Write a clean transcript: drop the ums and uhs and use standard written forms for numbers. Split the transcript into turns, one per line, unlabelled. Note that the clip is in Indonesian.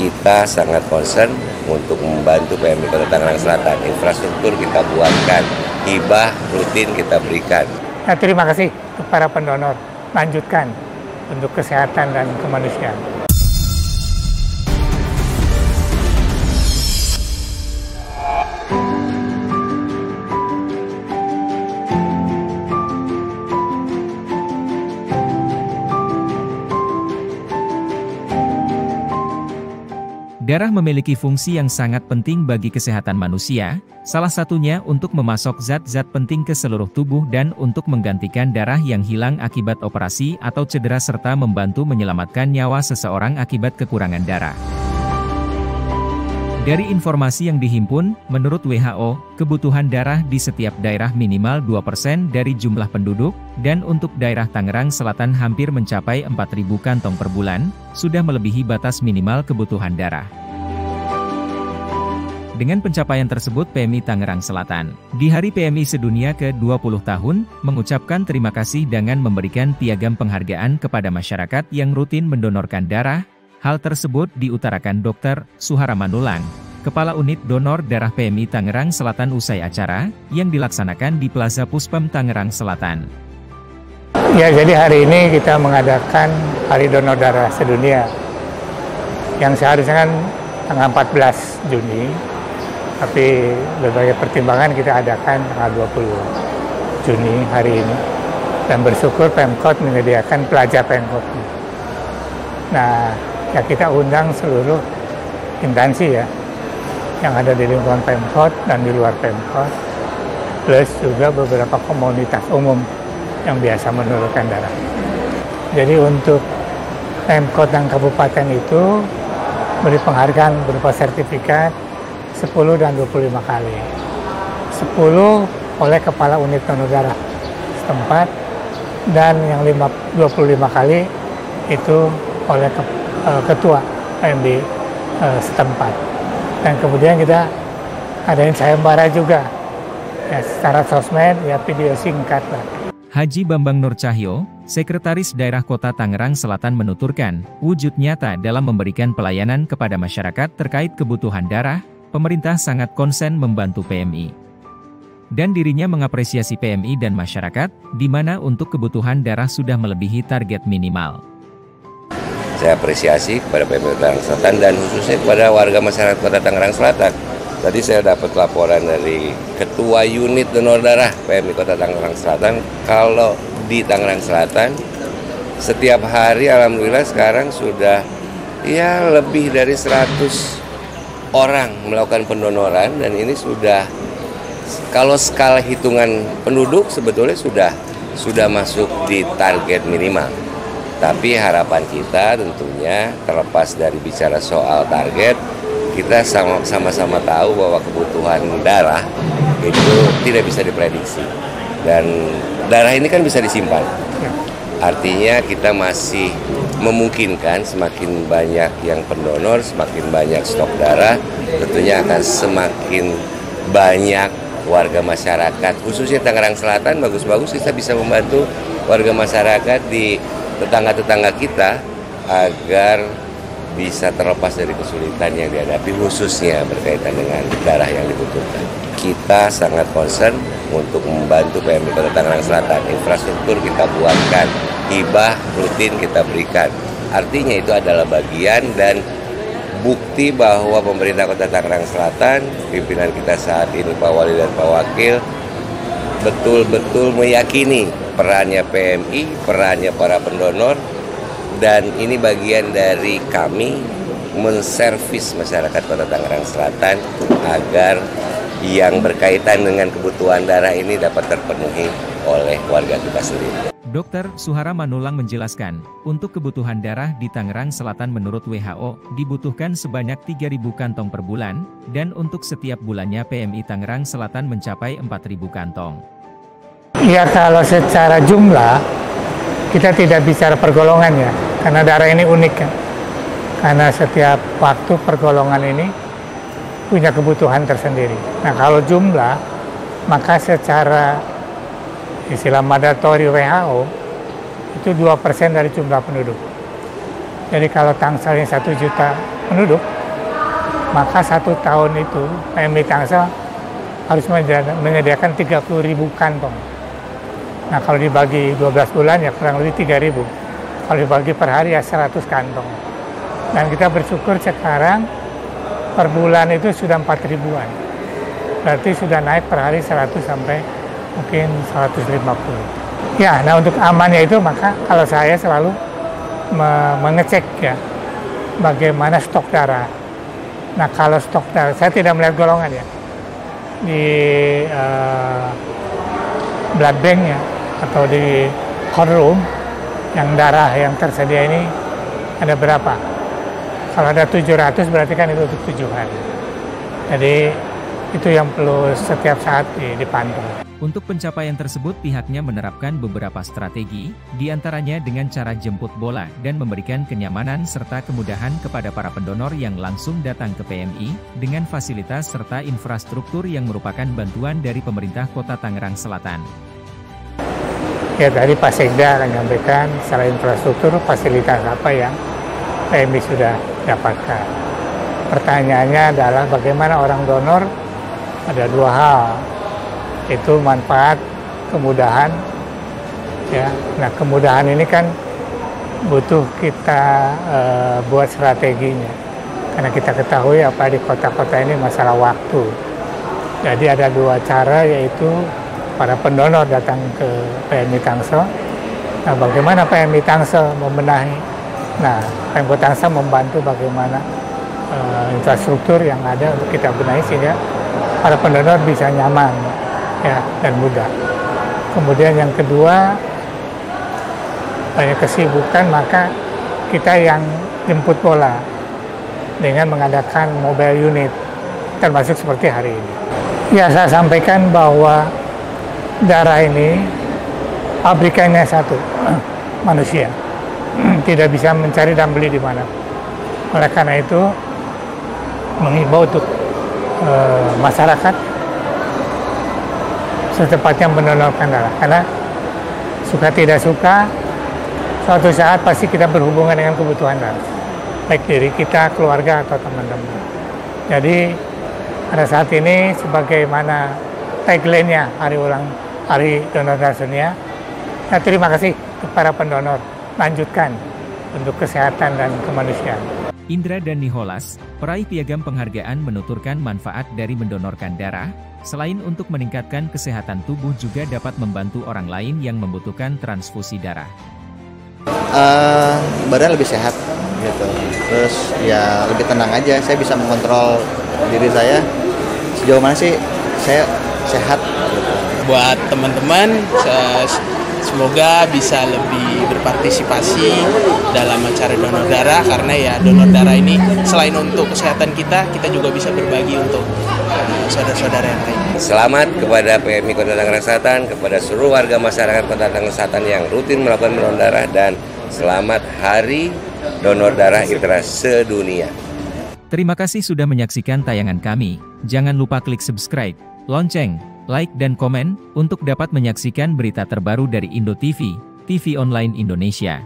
Kita sangat concern untuk membantu PMI Kota Tangerang Selatan. Infrastruktur kita buatkan, hibah rutin kita berikan.
Nah, terima kasih kepada pendonor. Lanjutkan untuk kesehatan dan kemanusiaan.
Darah memiliki fungsi yang sangat penting bagi kesehatan manusia, salah satunya untuk memasok zat-zat penting ke seluruh tubuh dan untuk menggantikan darah yang hilang akibat operasi atau cedera serta membantu menyelamatkan nyawa seseorang akibat kekurangan darah. Dari informasi yang dihimpun, menurut WHO, kebutuhan darah di setiap daerah minimal 2% dari jumlah penduduk, dan untuk daerah Tangerang Selatan hampir mencapai 4.000 kantong per bulan, sudah melebihi batas minimal kebutuhan darah. Dengan pencapaian tersebut PMI Tangerang Selatan, di Hari PMI Sedunia ke-20 tahun, mengucapkan terima kasih dengan memberikan piagam penghargaan kepada masyarakat yang rutin mendonorkan darah. Hal tersebut diutarakan Dr. Suhara Manulang, Kepala Unit Donor Darah PMI Tangerang Selatan usai acara, yang dilaksanakan di Plaza Puspem Tangerang Selatan.
Ya, jadi hari ini kita mengadakan Hari Donor Darah Sedunia, yang seharusnya kan tanggal 14 Juni, tapi berbagai pertimbangan kita adakan tanggal 20 Juni hari ini. Dan bersyukur Pemkot menyediakan Plaza Pemkot. Nah, ya kita undang seluruh instansi ya, yang ada di lingkungan Pemkot dan di luar Pemkot, plus juga beberapa komunitas umum yang biasa mendonorkan darah. Jadi untuk Pemkot dan Kabupaten itu beri penghargaan berupa sertifikat 10 dan 25 kali. 10 oleh Kepala Unit Donor Darah setempat, dan yang 25 kali itu oleh Ketua PMI setempat. Dan kemudian kita adain sayembara juga, ya, secara sosmed, ya video singkat lah.
Haji Bambang Nur Cahyo, Sekretaris Daerah Kota Tangerang Selatan menuturkan, wujud nyata dalam memberikan pelayanan kepada masyarakat terkait kebutuhan darah, pemerintah sangat konsen membantu PMI. Dan dirinya mengapresiasi PMI dan masyarakat, di mana untuk kebutuhan darah sudah melebihi target minimal.
Saya apresiasi kepada PMI Tangerang Selatan dan khususnya kepada warga masyarakat Kota Tangerang Selatan. Tadi saya dapat laporan dari Ketua Unit Donor Darah PMI Kota Tangerang Selatan, kalau di Tangerang Selatan setiap hari alhamdulillah sekarang sudah ya lebih dari 100 orang melakukan pendonoran, dan ini sudah, kalau skala hitungan penduduk sebetulnya sudah masuk di target minimal. Tapi harapan kita tentunya terlepas dari bicara soal target, kita sama-sama tahu bahwa kebutuhan darah itu tidak bisa diprediksi. Dan darah ini kan bisa disimpan. Artinya kita masih memungkinkan semakin banyak yang pendonor, semakin banyak stok darah, tentunya akan semakin banyak warga masyarakat, khususnya Tangerang Selatan, bagus-bagus kita bisa membantu warga masyarakat di tetangga-tetangga kita agar bisa terlepas dari kesulitan yang dihadapi, khususnya berkaitan dengan darah yang dibutuhkan. Kita sangat concern untuk membantu PMI Kota Tangerang Selatan. Infrastruktur kita buatkan, hibah rutin kita berikan. Artinya itu adalah bagian dan bukti bahwa pemerintah Kota Tangerang Selatan, pimpinan kita saat ini Pak Wali dan Pak Wakil, betul-betul meyakini perannya PMI, perannya para pendonor, dan ini bagian dari kami menservis masyarakat Kota Tangerang Selatan agar yang berkaitan dengan kebutuhan darah ini dapat terpenuhi oleh warga kita sendiri.
Dr. Suhara Manulang menjelaskan, untuk kebutuhan darah di Tangerang Selatan menurut WHO, dibutuhkan sebanyak 3.000 kantong per bulan, dan untuk setiap bulannya PMI Tangerang Selatan mencapai 4.000 kantong.
Ya, kalau secara jumlah, kita tidak bicara pergolongan ya, karena darah ini unik kan. Karena setiap waktu pergolongan ini punya kebutuhan tersendiri. Nah, kalau jumlah, maka secara istilah mandatori WHO, itu 2% dari jumlah penduduk. Jadi kalau Tangsalnya 1 juta penduduk, maka 1 tahun itu PMI Tangsel harus menyediakan 30.000 kantong. Nah, kalau dibagi 12 bulan ya kurang lebih 3.000. Kalau dibagi per hari ya 100 kantong. Dan kita bersyukur sekarang per bulan itu sudah 4.000-an. Berarti sudah naik per hari 100 sampai mungkin 150. Ya, nah untuk amannya itu maka kalau saya selalu mengecek ya bagaimana stok darah. Nah, kalau stok darah, saya tidak melihat golongan ya. Di blood bank ya atau di core room yang darah yang tersedia ini ada berapa? Kalau ada 700 berarti kan itu untuk 7 hari. Jadi itu yang perlu setiap saat dipantau.
Untuk pencapaian tersebut pihaknya menerapkan beberapa strategi, diantaranya dengan cara jemput bola dan memberikan kenyamanan serta kemudahan kepada para pendonor yang langsung datang ke PMI, dengan fasilitas serta infrastruktur yang merupakan bantuan dari pemerintah Kota Tangerang Selatan.
Ya, tadi Pak Sekda menyampaikan secara infrastruktur fasilitas apa yang PMI sudah dapatkan. Pertanyaannya adalah bagaimana orang donor, ada 2 hal, itu manfaat, kemudahan. Ya, nah kemudahan ini kan butuh kita buat strateginya, karena kita ketahui apa di kota-kota ini masalah waktu. Jadi ada 2 cara, yaitu para pendonor datang ke PMI Tangsel. Nah, bagaimana PMI Tangsel membenahi? Nah, PMI Tangsel membantu bagaimana infrastruktur yang ada untuk kita benahi sehingga para pendonor bisa nyaman ya dan mudah. Kemudian yang kedua, banyak kesibukan, maka kita yang jemput bola dengan mengadakan mobile unit, termasuk seperti hari ini. Ya, saya sampaikan bahwa darah ini pabrikannya satu, manusia. Tidak bisa mencari dan beli di mana. Oleh karena itu, mengimbau untuk masyarakat secepatnya mendonorkan darah, karena suka tidak suka suatu saat pasti kita berhubungan dengan kebutuhan darah, baik diri kita, keluarga atau teman-teman. Jadi pada saat ini sebagaimana tagline-nya Hari Donor Darah Sedunia, nah, terima kasih kepada pendonor, lanjutkan untuk kesehatan dan kemanusiaan.
Indra dan Nicholas, peraih piagam penghargaan, menuturkan manfaat dari mendonorkan darah, selain untuk meningkatkan kesehatan tubuh juga dapat membantu orang lain yang membutuhkan transfusi darah.
Badan lebih sehat gitu, terus ya lebih tenang aja, saya bisa mengontrol diri saya sejauh mana sih saya sehat gitu.
Buat teman-teman, semoga bisa lebih berpartisipasi dalam acara donor darah, karena ya donor darah ini selain untuk kesehatan kita juga bisa berbagi untuk saudara-saudara yang lain.
Selamat kepada PMI Kota Tangerang Selatan, kepada seluruh warga masyarakat Kota Tangerang Selatan yang rutin melakukan donor darah, dan selamat Hari Donor Darah Internasional Sedunia.
Terima kasih sudah menyaksikan tayangan kami. Jangan lupa klik subscribe, lonceng, like dan komen untuk dapat menyaksikan berita terbaru dari Indo TV, TV online Indonesia.